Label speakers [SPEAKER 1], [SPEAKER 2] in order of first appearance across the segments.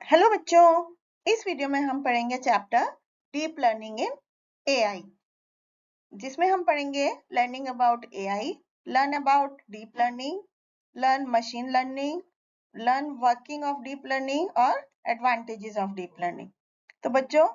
[SPEAKER 1] Hello बच्चों, इस video में हम पढ़ेंगे चैप्टर डीप लर्निंग इन एआई, जिसमें हम पढ़ेंगे learning about AI, learn about deep learning, learn machine learning, learn working of deep learning और एडवांटेजेस ऑफ डीप लर्निंग। तो बच्चों,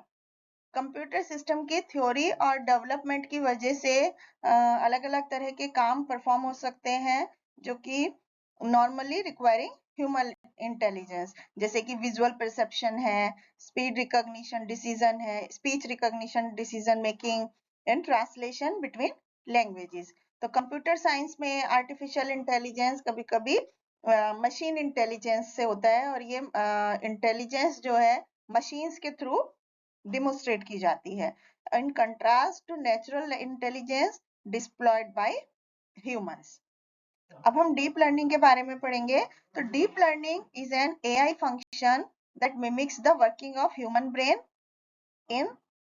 [SPEAKER 1] कंप्यूटर सिस्टम की थ्योरी और डेवलपमेंट की वजह से अलग-अलग तरह के काम परफॉर्म हो सकते हैं, जो कि नॉर्मली रिक्वायरिंग ह्यूमन इंटेलिजेंस, जैसे कि विजुअल परसेप्शन है, स्पीड रिकॉग्निशन डिसीजन है, speech recognition decision making and translation between languages. तो कंप्यूटर साइंस में आर्टिफिशियल इंटेलिजेंस कभी-कभी मशीन इंटेलिजेंस से होता है, और ये इंटेलिजेंस जो है मशीन्स के थ्रू डिमोस्ट्रेट की जाती है, in contrast to natural intelligence deployed by humans. अब हम डीप लर्निंग के बारे में पढ़ेंगे। तो deep learning is an AI function that mimics the working of human brain in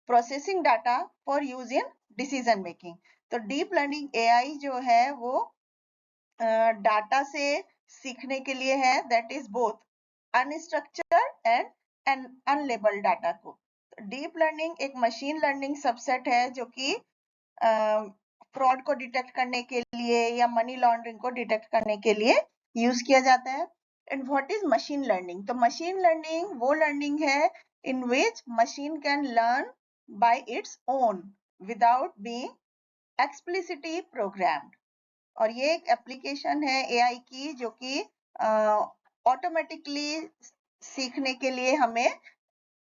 [SPEAKER 1] processing data for use in decision making. तो deep learning AI जो है वो डाटा से सीखने के लिए है, that is both unstructured and unlabelled data को। डीप लर्निंग एक मशीन लर्निंग सबसेट है, जो कि फ्रॉड को डिटेक्ट करने के लिए या मनी लॉन्ड्रिंग को डिटेक्ट करने के लिए यूज किया जाता है। And what is machine learning? तो मशीन लर्निंग वो लर्निंग है in which machine can learn by its own without being explicitly programmed. और ये एक एप्लीकेशन है एआई की, जो कि ऑटोमेटिकली सीखने के लिए हमें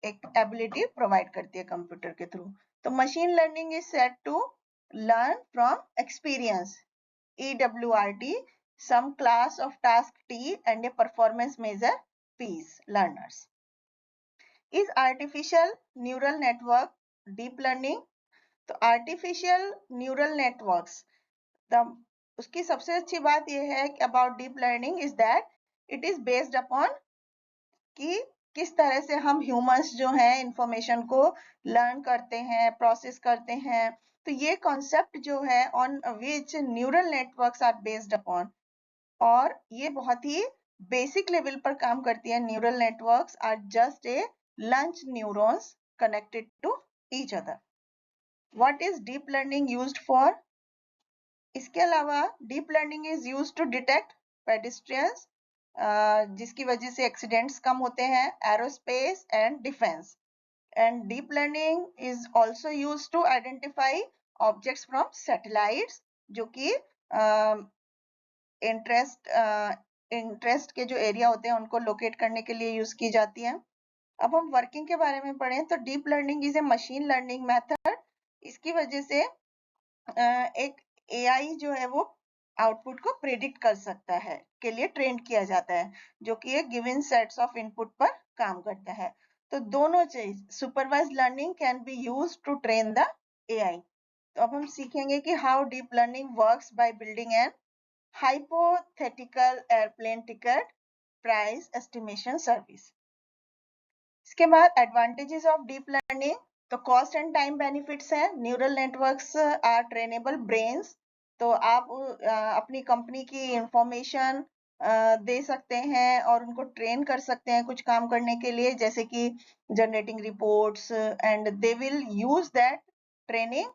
[SPEAKER 1] एक एबिलिटी प्रोवाइड करती है कंप्यूटर के थ्रू। तो machine learning is said to learn from experience, EWRT, some class of task T and a performance measure P's learners. Is artificial neural network deep learning? तो artificial neural networks, the उसकी सबसे अच्छी बात यह है about deep learning is that it is based upon कि किस तरह से हम ह्यूमंस जो हैं इंफॉर्मेशन को लर्न करते हैं, प्रोसेस करते हैं। तो ये कॉन्सेप्ट जो है on which neural networks are based upon, और ये बहुत ही बेसिक लेवल पर काम करती है। Neural networks are just a bunch neurons connected to each other. What is deep learning used for? इसके अलावा deep learning is used to detect pedestrians, जिसकी वजह से एक्सीडेंट्स कम होते हैं, aerospace and defence. And deep learning is also used to identify objects from satellites, जो कि इंटरेस्ट के जो एरिया होते हैं उनको लोकेट करने के लिए यूज की जाती है। अब हम वर्किंग के बारे में पढ़ें तो deep learning is a machine learning method. इसकी वजह से एक एआई जो है वो आउटपुट को प्रेडिक्ट कर सकता है के लिए ट्रेन किया जाता है, जो कि एक गिवन सेट्स ऑफ इनपुट पर काम करता है। तो दोनों चीज supervised learning can be used to train the AI. तो अब हम सीखेंगे कि how deep learning works by building an hypothetical airplane ticket price estimation service. इसके बाद एडवांटेजेस ऑफ डीप लर्निंग, तो कॉस्ट एंड टाइम बेनिफिट्स हैं। Neural networks are trainable brains, तो आप अपनी कंपनी की इंफॉर्मेशन दे सकते हैं और उनको ट्रेन कर सकते हैं कुछ काम करने के लिए, जैसे कि generating reports, and they will use that training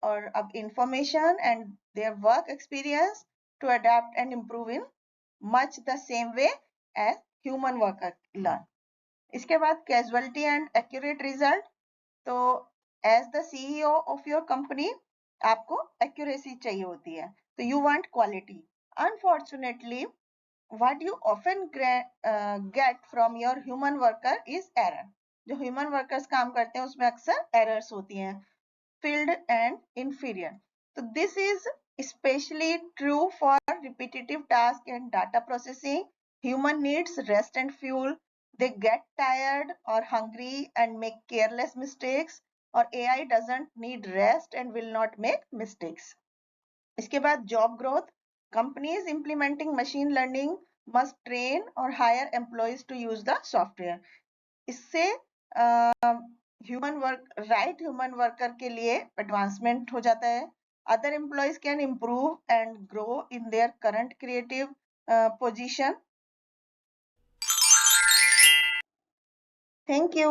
[SPEAKER 1] और अब information and their work experience to adapt and improve in much the same way as human worker learn. इसके बाद कैजुअलिटी एंड एक्यूरेट रिजल्ट, तो as the CEO of your company आपको accuracy चाहिए होती है, तो you want quality. Unfortunately what you often get from your human worker is error. जो human workers काम करते हैं उसमें अक्सर एरर्स होती हैं, field and inferior. So this is especially true for repetitive tasks and data processing. Human needs rest and fuel. They get tired or hungry and make careless mistakes. और AI doesn't need rest and will not make mistakes. इसके बाद job growth. Companies implementing machine learning must train or hire employees to use the software. इससे human worker के लिए advancement हो जाता है। Other employees can improve and grow in their current creative position. Thank you.